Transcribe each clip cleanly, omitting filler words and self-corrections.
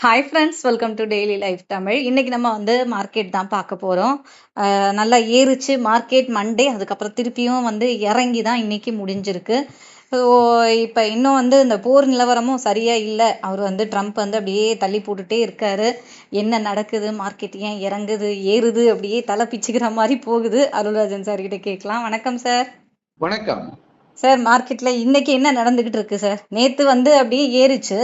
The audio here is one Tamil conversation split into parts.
Hi friends, welcome to daily life Tamil. இன்னைக்கு நம்ம மார்க்கெட் தான் பார்க்க போகிறோம். நல்லா ஏறிச்சு மார்க்கெட் மண்டே, அதுக்கப்புறம் திருப்பியும் இறங்கி தான் இன்னைக்கு முடிஞ்சிருக்கு. ஸோ இப்போ இன்னும் இந்த போர் நிலவரமும் சரியா இல்லை. அவர் ட்ரம்ப் அப்படியே தள்ளி போட்டுட்டே இருக்காரு. என்ன நடக்குது, மார்க்கெட் ஏன் இறங்குது ஏறுது, அப்படியே தலை பிச்சுக்கிற மாதிரி போகுது. அருள்ராஜன் சார் கிட்ட கேட்கலாம். வணக்கம் சார். வணக்கம் சார். மார்க்கெட்ல இன்னைக்கு என்ன நடந்துகிட்டு இருக்கு சார்? நேத்து அப்படியே ஏறிச்சு,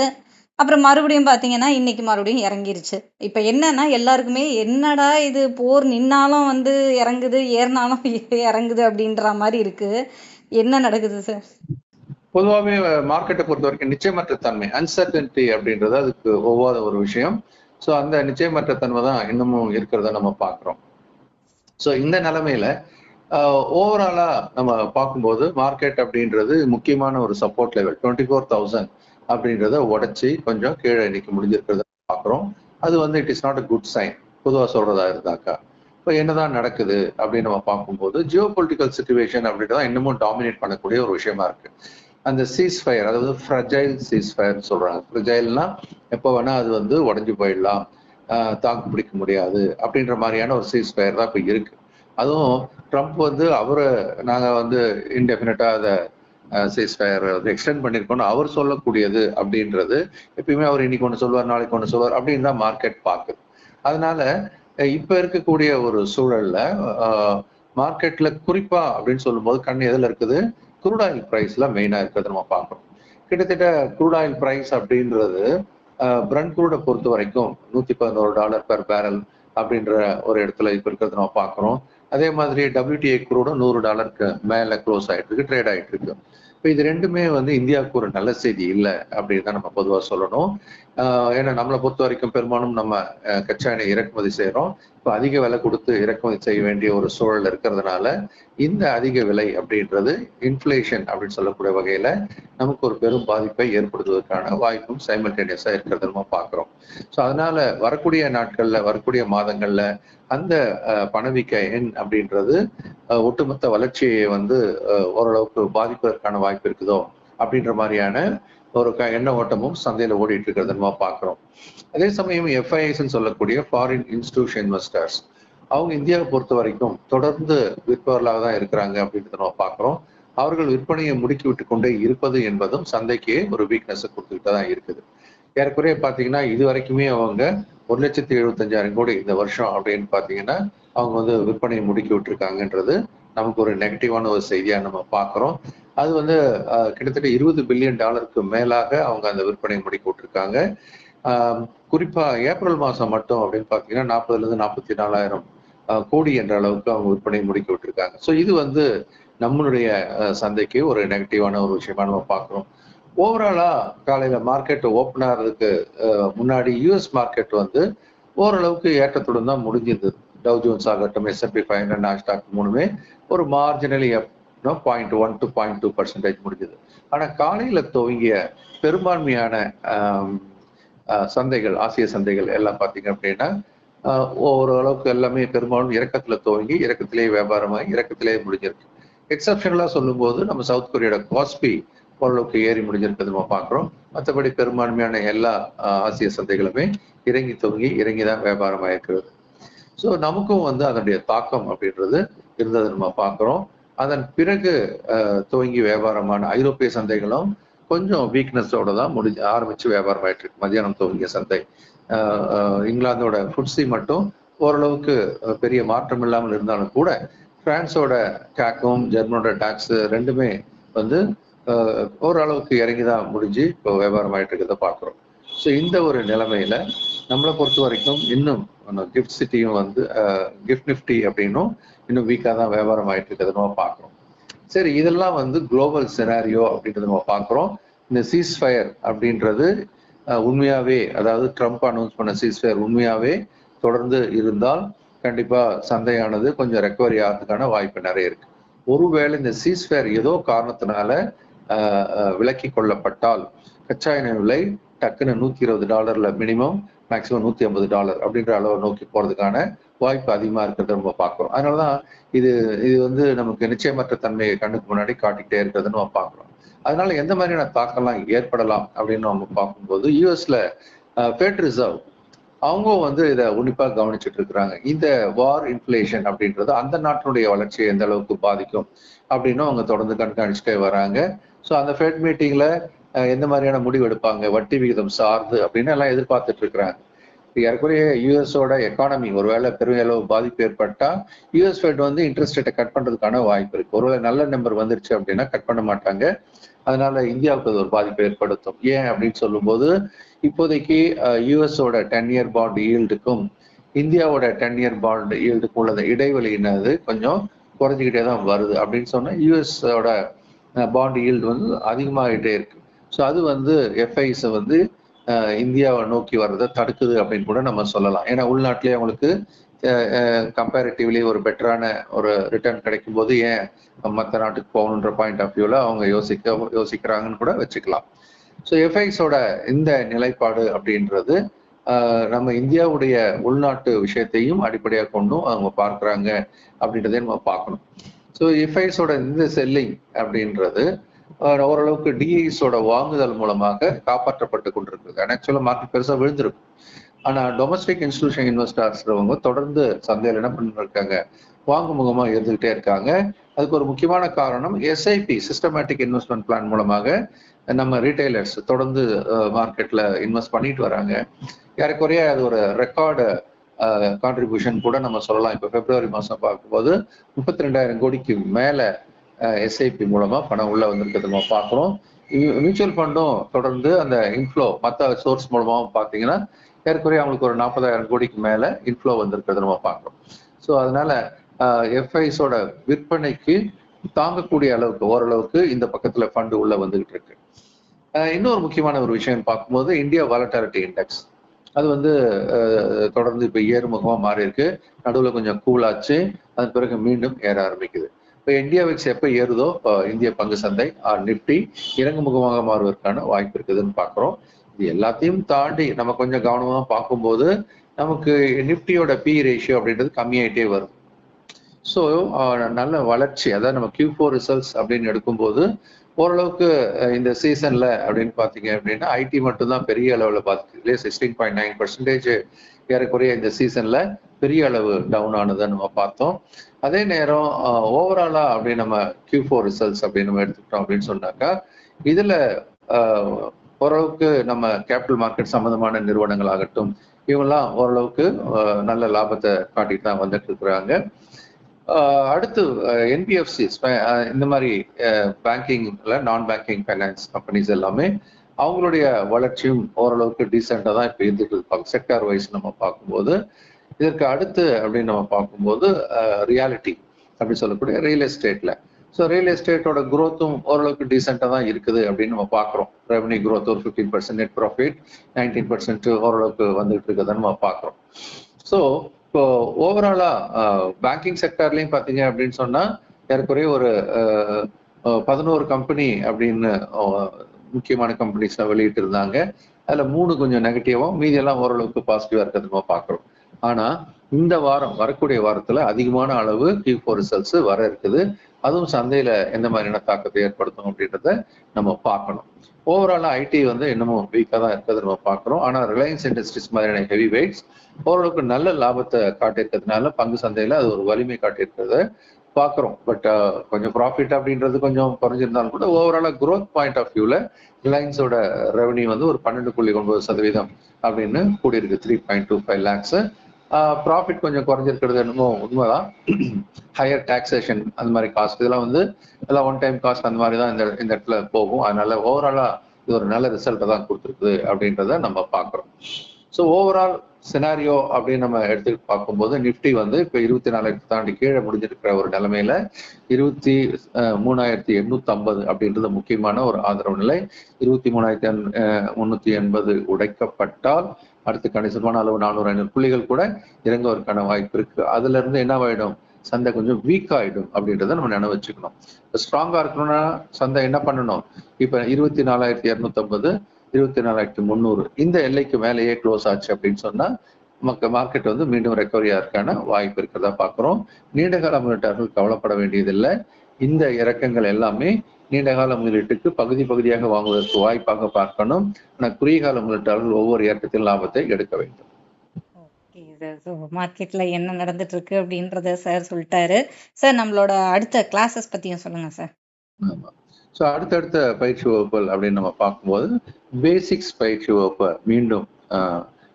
அப்புறம் மறுபடியும் பார்த்தீங்கன்னா இன்னைக்கு மறுபடியும் இறங்கிருச்சு. இப்போ என்னன்னா எல்லாருக்குமே என்னடா இது, போர் நின்னாலும் இறங்குது, ஏறினாலும் இறங்குது அப்படின்ற மாதிரி இருக்கு. என்ன நடக்குது சார்? பொதுவாகவே மார்க்கெட்டை பொறுத்த வரைக்கும் நிச்சயமற்ற தன்மை, அன்சர்டனிட்டி அப்படின்றது அதுக்கு ஒவ்வாத ஒரு விஷயம். ஸோ அந்த நிச்சயமற்ற தன்மை தான் இன்னமும் இருக்கிறத நம்ம பார்க்குறோம். ஸோ இந்த நிலைமையில ஓவராலா நம்ம பார்க்கும்போது மார்க்கெட் அப்படின்றது முக்கியமான ஒரு சப்போர்ட் லெவல் 24,000 அப்படின்றத உடைச்சி கொஞ்சம் கீழே இன்னைக்கு முடிஞ்சிருக்கிறத பார்க்குறோம். அது it is not a good sign பொதுவாக சொல்றதா இருந்தாக்கா. இப்போ என்னதான் நடக்குது அப்படின்னு நம்ம பார்க்கும்போது ஜியோ பொலிட்டிக்கல் சிச்சுவேஷன் அப்படின்றதான் இன்னமும் டாமினேட் பண்ணக்கூடிய ஒரு விஷயமா இருக்கு. அந்த சீஸ்ஃபயர், அதாவது ஃப்ரஜைல் சீஸ்ஃபயர் சொல்றாங்க. ஃப்ரஜைல்னா எப்போ வேணா அது உடஞ்சி போயிடலாம், தாக்கு பிடிக்க முடியாது அப்படின்ற மாதிரியான ஒரு சீஸ்ஃபயர் தான் இப்போ இருக்கு. அதுவும் ட்ரம்ப் அவரை நாங்கள் இன்டெஃபினட்டா அதை சீஸ்ஃபயர் எக்ஸ்டெண்ட் பண்ணியிருக்கோம்னு அவர் சொல்லக்கூடியது அப்படின்றது எப்பயுமே அவர் இன்னைக்கு ஒன்று சொல்வார், நாளைக்கு ஒன்று சொல்வார் அப்படின்னு தான் மார்க்கெட் பார்க்குது. அதனால இப்ப இருக்கக்கூடிய ஒரு சூழல்ல மார்க்கெட்ல குறிப்பா அப்படின்னு சொல்லும்போது கண் எதுல இருக்குது, குரூட் ஆயில் பிரைஸ்ல மெயினா இருக்கிறது நம்ம பார்க்கணும். கிட்டத்தட்ட குரூட் ஆயில் பிரைஸ் அப்படின்றது பிரண்ட் குரூடை பொறுத்த வரைக்கும் $111 பெர் பேரல் அப்படின்ற ஒரு இடத்துல இப்ப இருக்கிறது நம்ம பார்க்குறோம். அதே மாதிரி WTI குரூடும் $100 மேல க்ளோஸ் ஆயிட்டு இருக்கு, ட்ரேட் ஆயிட்டு இருக்கு. இப்போ இது ரெண்டுமே இந்தியாவுக்கு ஒரு நல்ல செய்தி இல்லை அப்படின்னு தான் நம்ம பொதுவாக சொல்லணும். ஏன்னா நம்மளை பொறுத்த வரைக்கும் பெரும்பாலும் நம்ம கச்சா எண்ணெய் இறக்குமதி செய்கிறோம். இப்போ அதிக விலை கொடுத்து இறக்குமதி செய்ய வேண்டிய ஒரு சூழல் இருக்கிறதுனால இந்த அதிக விலை அப்படின்றது இன்ஃப்ளேஷன் அப்படின்னு சொல்லக்கூடிய வகையில நமக்கு ஒரு பெரும் பாதிப்பை ஏற்படுத்துவதற்கான வாய்ப்பும் சைமல்டேனியஸா இருக்கிறத நம்ம பார்க்குறோம். ஸோ அதனால வரக்கூடிய நாட்கள்ல, வரக்கூடிய மாதங்கள்ல அந்த பணவீக்க எண் அப்படின்றது ஒட்டுமொத்த வளர்ச்சியை ஓரளவுக்கு பாதிப்பதற்கான வாய்ப்பு இருக்குதோ அப்படின்ற மாதிரியான ஒரு எண்ண ஓட்டமும் சந்தையில ஓடிட்டு இருக்கிறத நம்ம பார்க்கிறோம். அதே சமயம் எஃப்ஐஎஸ் சொல்லக்கூடிய ஃபாரின் இன்ஸ்டிடியூஷன் இன்வெஸ்டர்ஸ், அவங்க இந்தியாவை பொறுத்த வரைக்கும் தொடர்ந்து விற்பவர்களாக தான் இருக்கிறாங்க அப்படின்றத நம்ம பார்க்கிறோம். அவர்கள் விற்பனையை முடுக்கி விட்டு கொண்டே இருப்பது என்பதும் சந்தைக்கு ஒரு வீக்னஸ் கொடுத்துக்கிட்டு தான் இருக்குது. ஏறக்குறைய பாத்தீங்கன்னா இது வரைக்குமே அவங்க 1,75,000 கோடி இந்த வருஷம் அப்படின்னு பாத்தீங்கன்னா அவங்க விற்பனையை முடுக்கி விட்டுருக்காங்கன்றது நமக்கு ஒரு நெகட்டிவான ஒரு செய்தியா நம்ம பார்க்கிறோம். அது கிட்டத்தட்ட $20 பில்லியன் மேலாக அவங்க அந்த விற்பனையை முடுக்கி விட்டுருக்காங்க. குறிப்பா ஏப்ரல் மாசம் மட்டும் அப்படின்னு பாத்தீங்கன்னா 40,000-44,000 கோடி என்ற அளவுக்கு அவங்க விற்பனையை முடுக்கி விட்டுருக்காங்க. ஸோ இது நம்மளுடைய சந்தைக்கு ஒரு நெகட்டிவான ஒரு விஷயமா நம்ம பார்க்கிறோம். ஓவராலா காலையில மார்க்கெட் ஓப்பன் ஆகிறதுக்கு முன்னாடி யூஎஸ் மார்க்கெட் ஓரளவுக்கு ஏற்றத்துடன் தான் முடிஞ்சிருந்தது. டவ் ஜோன்ஸ் ஆகட்டும், S&P 500, நாஸ்டாக் மூணுமே ஒரு மார்ஜினலி 0.1 to 0.2% முடிஞ்சது. ஆனா காலையில துவங்கிய பெரும்பான்மையான சந்தைகள், ஆசிய சந்தைகள் எல்லாம் பார்த்தீங்க அப்படின்னா ஓரளவுக்கு எல்லாமே பெரும்பாலும் இறக்கத்துல துவங்கி இறக்கத்திலேயே வியாபாரமாகி இறக்கத்திலேயே முடிஞ்சிருக்கு. எக்ஸப்ஷனலா சொல்லும் போது நம்ம சவுத் கொரியோட காஸ்பி ஓரளவுக்கு ஏறி முடிஞ்சிருக்கிறது நம்ம பார்க்குறோம். மற்றபடி பெரும்பான்மையான எல்லா ஆசிய சந்தைகளுமே இறங்கி துவங்கி இறங்கி தான் வியாபாரம் ஆயிருக்கிறது. ஸோ நமக்கும் அதனுடைய தாக்கம் அப்படின்றது இருந்ததை நம்ம பார்க்குறோம். அதன் பிறகு துவங்கி வியாபாரமான ஐரோப்பிய சந்தைகளும் கொஞ்சம் வீக்னஸோட தான் ஆரம்பிச்சு வியாபாரம் ஆயிட்டு இருக்கு. மதியானம் துவங்கிய சந்தை இங்கிலாந்தோட ஃபுட்ஸி மட்டும் ஓரளவுக்கு பெரிய மாற்றம் இல்லாமல் இருந்தாலும் கூட பிரான்ஸோட டாக்கும் ஜெர்மனோட டாக்ஸ் ரெண்டுமே ஓரளவுக்கு இறங்கிதான் முடிஞ்சு இப்போ வியாபாரம் ஆயிட்டு இருக்கிறத பார்க்குறோம். ஸோ இந்த ஒரு நிலைமையில நம்மளை பொறுத்த வரைக்கும் இன்னும் கிஃப்ட் சிட்டியும் கிஃப்ட் நிஃப்டி அப்படின்னும் இன்னும் வீக்காக தான் வியாபாரம் ஆயிட்டு இருக்கிறத நம்ம பார்க்குறோம். சரி, இதெல்லாம் குளோபல் செனாரியோ அப்படின்றத நம்ம பார்க்குறோம். இந்த சீஸ்ஃபயர் அப்படின்றது உண்மையாவே, அதாவது ட்ரம்ப் அனௌன்ஸ் பண்ண சீஸ்ஃபயர் உண்மையாவே தொடர்ந்து இருந்தால் கண்டிப்பா சந்தையானது கொஞ்சம் ரெக்கவரி ஆகிறதுக்கான வாய்ப்பு நிறைய இருக்கு. ஒருவேளை இந்த சீஸ்ஃபயர் ஏதோ காரணத்தினால விலக்கி கொள்ளப்பட்டால் கச்சா எண்ணெய் விலை டக்குன்னு $120 மினிமம், மேக்சிமம் $150 அப்படின்ற அளவை நோக்கி போறதுக்கான வாய்ப்பு அதிகமா இருக்கிறத நம்ம பார்க்கிறோம். அதனாலதான் இது நமக்கு நிச்சயமற்ற தன்மையை கண்ணுக்கு முன்னாடி காட்டிக்கிட்டே இருக்கிறத நம்ம பார்க்கிறோம். அதனால எந்த மாதிரியான தாக்கம்லாம் ஏற்படலாம் அப்படின்னு நம்ம பார்க்கும்போது யூஎஸ்ல ஃபெட் ரிசர்வ் அவங்க வந்து இதை உன்னிப்பா கவனிச்சுட்டு இருக்கிறாங்க. இந்த வார் இன்ஃபிளேஷன் அப்படின்றது அந்த நாட்டினுடைய வளர்ச்சியை எந்த அளவுக்கு பாதிக்கும் அப்படின்னு அவங்க தொடர்ந்து கண்காணிச்சுட்டே வராங்க. ஸோ அந்த ஃபெட் மீட்டிங்ல எந்த மாதிரியான முடிவு எடுப்பாங்க, வட்டி விகிதம் சார்ந்து அப்படின்னு எல்லாம் எதிர்பார்த்துட்டு இருக்கிறாங்க. ஏறக்குறைய யூஎஸோட எக்கானமி ஒருவேளை பெரிய அளவு பாதிப்பு ஏற்பட்டா யூஎஸ் ஃபெட் வந்து இன்ட்ரெஸ்ட் ரேட்டை கட் பண்றதுக்கான வாய்ப்பு இருக்கு. ஒருவேளை நல்ல நம்பர் வந்துருச்சு அப்படின்னா கட் பண்ண மாட்டாங்க. அதனால இந்தியாவுக்கு அது ஒரு பாதிப்பை ஏற்படுத்தும். ஏன் அப்படின்னு சொல்லும்போது இப்போதைக்கு யூஎஸோட 10-year பாண்ட் ஈல்டுக்கும் இந்தியாவோட 10-year பாண்ட் ஈல்டுக்கும் உள்ள இடைவெளி என்னது கொஞ்சம் குறைஞ்சிக்கிட்டே தான் வருது. அப்படின்னு சொன்னா யூஎஸோட பாண்ட் ஈல்டு வந்து அதிகமாகிட்டே இருக்கு. ஸோ அது வந்து எஃப்ஐஸ் வந்து இந்தியாவை நோக்கி வர்றதை தடுக்குது அப்படின்னு கூட நம்ம சொல்லலாம். ஏன்னா உள்நாட்டிலேயே அவங்களுக்கு கம்பேரிட்டிவ்லி ஒரு பெட்டரான ஒரு ரிட்டர்ன் கிடைக்கும் போது ஏன் மற்ற நாட்டுக்கு போகணுன்ற பாயிண்ட் ஆஃப் வியூல அவங்க யோசிக்கிறாங்கன்னு கூட வச்சுக்கலாம். ஸோ எஃப்ஐஸோட இந்த நிலைப்பாடு அப்படின்றது நம்ம இந்தியாவுடைய உள்நாட்டு விஷயத்தையும் அடிப்படையாக கொண்டும் அவங்க பார்க்குறாங்க அப்படின்றதையும் நம்ம பார்க்கணும். ஸோ எஃப்ஐஸோட இந்த செல்லிங் அப்படின்றது ஓரளவுக்கு டிஐஸோட வாங்குதல் மூலமாக காப்பாற்றப்பட்டு கொண்டிருக்கிறது. ஆக்சுவலா மார்க்கெட் பெருசா விழுந்திருக்கும். ஆனா டொமஸ்டிக் இன்ஸ்டிடியூஷன் இன்வெஸ்டர்ஸ்றவங்க தொடர்ந்து சந்தையில் என்ன பண்ணிருக்காங்க, வாங்கும் முகமா இருந்துகிட்டே இருக்காங்க. அதுக்கு ஒரு முக்கியமான காரணம் எஸ்ஐபி சிஸ்டமேட்டிக் இன்வெஸ்ட்மெண்ட் பிளான் மூலமாக நம்ம ரீட்டைலர்ஸ் தொடர்ந்து மார்க்கெட்ல இன்வெஸ்ட் பண்ணிட்டு வராங்க. ஏறக்குறைய அது ஒரு ரெக்கார்டு கான்ட்ரிபியூஷன் கூட நம்ம சொல்லலாம். இப்போ பிப்ரவரி மாசம் பார்க்கும்போது 32,000 கோடிக்கு மேல எஸ்ஐபி மூலமா பணம் உள்ள வந்திருக்கிறது நம்ம பார்க்குறோம். மியூச்சுவல் ஃபண்டும் தொடர்ந்து அந்த இன்ஃப்ளோ மற்ற சோர்ஸ் மூலமாகவும் பார்த்தீங்கன்னா ஏற்குறைய அவங்களுக்கு ஒரு 40,000 கோடிக்கு மேல இன்ஃப்ளோ வந்திருக்கிறது நம்ம பார்க்குறோம். ஸோ அதனால எஃப்ஐஸோட விற்பனைக்கு தாங்கக்கூடிய அளவுக்கு ஓரளவுக்கு இந்த பக்கத்துல ஃபண்டு உள்ள வந்துகிட்டு இருக்கு. இன்னொரு முக்கியமான ஒரு விஷயம் பார்க்கும்போது இந்தியா வாலட்டாலிட்டி இண்டெக்ஸ் அது வந்து தொடர்ந்து இப்போ ஏறுமுகமா மாறி இருக்கு. நடுவில் கொஞ்சம் கூலாச்சு, அதன் பிறகு மீண்டும் ஏற ஆரம்பிக்குது. இப்போ இந்தியா விக்ஸ் எப்போ ஏறுதோ இந்திய பங்கு சந்தை நிப்டி இறங்குமுகமாக மாறுவதற்கான வாய்ப்பு இருக்குதுன்னு பார்க்குறோம். இது எல்லாத்தையும் தாண்டி நம்ம கொஞ்சம் கவனமாக பார்க்கும்போது நமக்கு நிப்டியோட பி ரேஷியோ அப்படின்றது கம்மியாயிட்டே வரும். ஸோ நல்ல வளர்ச்சி, அதாவது நம்ம Q4 ரிசல்ட்ஸ் அப்படின்னு எடுக்கும்போது ஓரளவுக்கு இந்த சீசன்ல அப்படின்னு பார்த்தீங்க அப்படின்னா ஐடி மட்டும்தான் பெரிய அளவில் பார்த்துக்கு 16.9% ஏறக்குறைய இந்த சீசன்ல பெரிய அளவு டவுன் ஆனதை நம்ம பார்த்தோம். அதே நேரம் ஓவராலா அப்படின்னு நம்ம Q4 ரிசல்ட்ஸ் அப்படின்னு நம்ம எடுத்துக்கிட்டோம் அப்படின்னு சொன்னாக்கா இதுல ஓரளவுக்கு நம்ம கேபிட்டல் மார்க்கெட் சம்பந்தமான நிறுவனங்கள் ஆகட்டும் இவங்கெல்லாம் ஓரளவுக்கு நல்ல லாபத்தை காட்டிட்டு தான் வந்துட்டு இருக்கிறாங்க. அடுத்து என்பிஎஃப்சி இந்த மாதிரி பேங்கிங்ல நான் பேங்கிங் ஃபைனான்ஸ் கம்பெனிஸ் எல்லாமே அவங்களுடைய வளர்ச்சியும் ஓரளவுக்கு டீசெண்டாக தான் இப்போ இருந்துட்டு இருப்பாங்க. செக்டார் வைஸ் நம்ம பார்க்கும்போது இதற்கு அடுத்து அப்படின்னு நம்ம பார்க்கும்போது ரியாலிட்டி அப்படின்னு சொல்லக்கூடிய ரியல் எஸ்டேட்ல ஸோ ரியல் எஸ்டேட்டோட குரோத்தும் ஓரளவுக்கு டீசெண்டாக தான் இருக்குது அப்படின்னு நம்ம பார்க்குறோம். ரெவன்யூ குரோத் ஒரு 15%, நெட் ப்ராஃபிட் 19% ஓரளவுக்கு வந்துட்டு இருக்குதுன்னு நம்ம பார்க்குறோம். ஸோ இப்போ ஓவராலா பேங்கிங் செக்டர்லையும் பார்த்தீங்க அப்படின்னு சொன்னா ஏறக்குறைய ஒரு 11 கம்பெனி அப்படின்னு முக்கியமான கம்பெனிஸ் வெளியிட்டு இருந்தாங்க. அதுல 3 கொஞ்சம் நெகட்டிவாகவும் மீதி எல்லாம் ஓரளவுக்கு பாசிட்டிவா இருக்கிறது நம்ம பார்க்குறோம். ஆனா இந்த வாரம் வரக்கூடிய வாரத்துல அதிகமான அளவு Q4 ரிசல்ட்ஸ் வர இருக்குது. அதுவும் சந்தையில எந்த மாதிரியான தாக்கத்தை ஏற்படுத்தும் அப்படின்றத நம்ம பார்க்கணும். ஓவராலா ஐடி வந்து இன்னமும் வீக்கா தான் இருக்கிறது நம்ம பார்க்குறோம். ஆனா ரிலையன்ஸ் இண்டஸ்ட்ரீஸ் மாதிரியான ஹெவி வெயிட்ஸ் ஓரளவுக்கு நல்ல லாபத்தை காட்டியிருக்கிறதுனால பங்கு சந்தையில அது ஒரு வலிமை காட்டியிருக்கிறத பார்க்குறோம். பட் கொஞ்சம் ப்ராஃபிட் அப்படின்றது கொஞ்சம் குறைஞ்சிருந்தாலும் கூட ஓவராலா குரோத் பாயிண்ட் ஆஃப் வியூல ரிலையன்ஸோட ரெவன்யூ வந்து ஒரு 12.9% அப்படின்னு கூடியிருக்கு 3.25 lakhs. ப்ராஃபிட் கொஞ்சம் குறைஞ்சிருக்கிறது என்னமோ உண்மைதான். ஹையர் டாக்ஸேஷன் அந்த மாதிரி காஸ்ட் இதெல்லாம் வந்து எல்லாம் ஒன் டைம் காஸ்ட் அந்த மாதிரி தான் இந்த இடத்துல போகும். அதனால ஓவராலா இது ஒரு நல்ல ரிசல்ட்டை தான் கொடுத்துருக்குது அப்படின்றத நம்ம பார்க்குறோம். ஸோ ஓவரால் சினாரியோ அப்படின்னு நம்ம எடுத்துக்கிட்டு பார்க்கும்போது நிஃப்டி வந்து இப்போ 24,000 தாண்டி கீழே முடிஞ்சிருக்கிற ஒரு நிலைமையில 23,850 அப்படின்றது முக்கியமான ஒரு ஆதரவு நிலை. 23,380 உடைக்கப்பட்டால் அடுத்து கணிசமான அளவு 400-500 புள்ளிகள் கூட இறங்குவதற்கான வாய்ப்பு இருக்கு. அதுல இருந்து என்ன ஆயிடும், சந்தை கொஞ்சம் வீக் ஆயிடும் அப்படின்றத நம்ம நினைவு வச்சுக்கணும். ஸ்ட்ராங்கா இருக்கணும்னா சந்தை என்ன பண்ணணும், இப்ப 24,250 24,300 இந்த எல்லைக்கு மேலேயே க்ளோஸ் ஆச்சு அப்படின்னு சொன்னா மார்க்கெட் வந்து மீண்டும் ரெக்கவரியா இருக்கான வாய்ப்பு இருக்கிறதா பாக்குறோம். நீண்ட கால முதலீட்டாளர்கள் கவலைப்பட வேண்டியதில்லை. இந்த இறக்கங்கள் எல்லாமே நீண்ட கால முதலீட்டுக்கு பகுதி பகுதியாக வாங்குவதற்கு வாய்ப்பாக பார்க்கணும். ஆனால் குறுகிய கால முதலீட்டாளர்கள் ஒவ்வொரு ஏற்றத்தில் லாபத்தை எடுக்க வேண்டும். Okay sir. ஸோ மார்க்கெட்ல என்ன நடந்துட்டு இருக்கு அப்படின்றத சார் சொல்லிட்டாரு. சார் நம்மளோட அடுத்த கிளாஸஸ் பத்தியும் சொல்லுங்க சார். ஆமா. ஸோ அடுத்தடுத்த பயிற்சி வகுப்புகள் அப்படின்னு நம்ம பார்க்கும்போது பேசிக்ஸ் பயிற்சி வகுப்பை மீண்டும்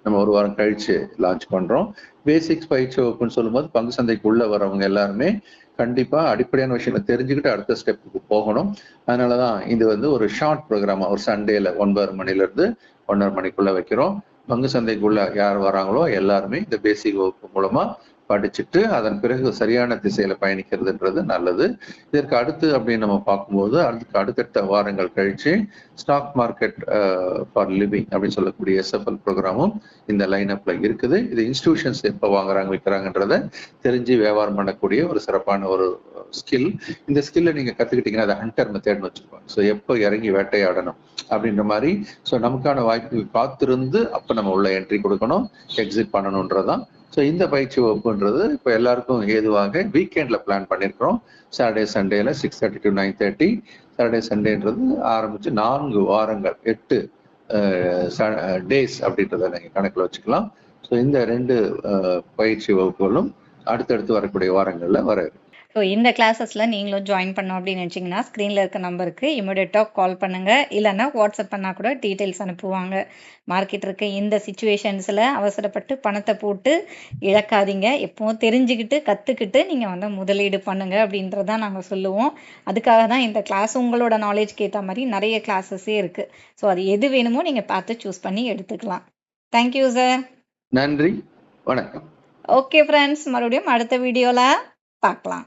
நம்ம ஒரு வாரம் கழிச்சு லான்ச் பண்றோம். பேசிக்ஸ் பயிற்சி வகுப்புன்னு சொல்லும்போது பங்கு சந்தைக்கு உள்ள வரவங்க எல்லாருமே கண்டிப்பா அடிப்படையான விஷயங்களை தெரிஞ்சுக்கிட்டு அடுத்த ஸ்டெப்புக்கு போகணும். அதனாலதான் இது வந்து ஒரு ஷார்ட் ப்ரோக்ராமா ஒரு சண்டேல 9:30 மணில இருந்து 1:30 மணிக்குள்ள வைக்கிறோம். பங்கு சந்தைக்குள்ள யார் வராங்களோ எல்லாருமே இந்த பேசிக் வகுப்பு மூலமா படிச்சுட்டு அதன் பிறகு சரியான திசையில பயணிக்கிறதுன்றது நல்லது. இதற்கு அடுத்து அப்படின்னு நம்ம பார்க்கும்போது அதுக்கு அடுத்தடுத்த வாரங்கள் கழிச்சு ஸ்டாக் மார்க்கெட் ஃபார் லிவிங் அப்படின்னு சொல்லக்கூடிய SFL ப்ரோக்ராமும் இந்த லைனப்ல இருக்குது. இது இன்ஸ்டிடியூஷன்ஸ் எப்போ வாங்குறாங்க விற்கிறாங்கன்றத தெரிஞ்சு வியாபாரம் பண்ணக்கூடிய ஒரு சிறப்பான ஒரு ஸ்கில். இந்த ஸ்கில்லை நீங்க கத்துக்கிட்டீங்கன்னா அதை ஹண்டர் மெத்தட்னு வச்சிருப்பாங்க. ஸோ எப்போ இறங்கி வேட்டையாடணும் அப்படின்ற மாதிரி ஸோ நமக்கான வாய்ப்பு காத்திருந்து அப்போ நம்ம உள்ள என்ட்ரி கொடுக்கணும், எக்ஸிட் பண்ணணுன்றதான். ஸோ இந்த பயிற்சி வகுப்புன்றது இப்போ எல்லாருக்கும் ஏதுவாக வீக்கெண்ட்ல பிளான் பண்ணியிருக்கிறோம். சாட்டர்டே சண்டேல 6:30 to 9:30. சாட்டர்டே சண்டேன்றது ஆரம்பிச்சு 4 வாரங்கள் 8 டேஸ் அப்படின்றத நீங்க கணக்கில் வச்சுக்கலாம். ஸோ இந்த 2 பயிற்சி வகுப்புகளும் அடுத்தடுத்து வரக்கூடிய வாரங்கள்ல வர இருக்கு. ஸோ இந்த கிளாஸஸ்ல நீங்களும் ஜாயின் பண்ணோம் அப்படின்னு நினச்சிங்கன்னா ஸ்க்ரீனில் இருக்க நம்பருக்கு இமிடியேட்டாக கால் பண்ணுங்க. இல்லைன்னா வாட்ஸ்அப் பண்ணால் கூட டீட்டெயில்ஸ் அனுப்புவாங்க. மார்க்கெட் இருக்க இந்த சுச்சுவேஷன்ஸில் அவசரப்பட்டு பணத்தை போட்டு இழக்காதீங்க. எப்பவும் தெரிஞ்சுக்கிட்டு கற்றுக்கிட்டு நீங்கள் வந்து முதலீடு பண்ணுங்க அப்படின்றதான் நாங்கள் சொல்லுவோம். அதுக்காக தான் இந்த கிளாஸ் உங்களோட நாலேஜ்க்கு ஏற்ற மாதிரி நிறைய கிளாஸஸே இருக்குது. ஸோ அது எது வேணுமோ நீங்கள் பார்த்து சூஸ் பண்ணி எடுத்துக்கலாம். Thank you sir. நன்றி, வணக்கம். ஓகே ஃப்ரெண்ட்ஸ், மறுபடியும் அடுத்த வீடியோவில் பார்க்கலாம்.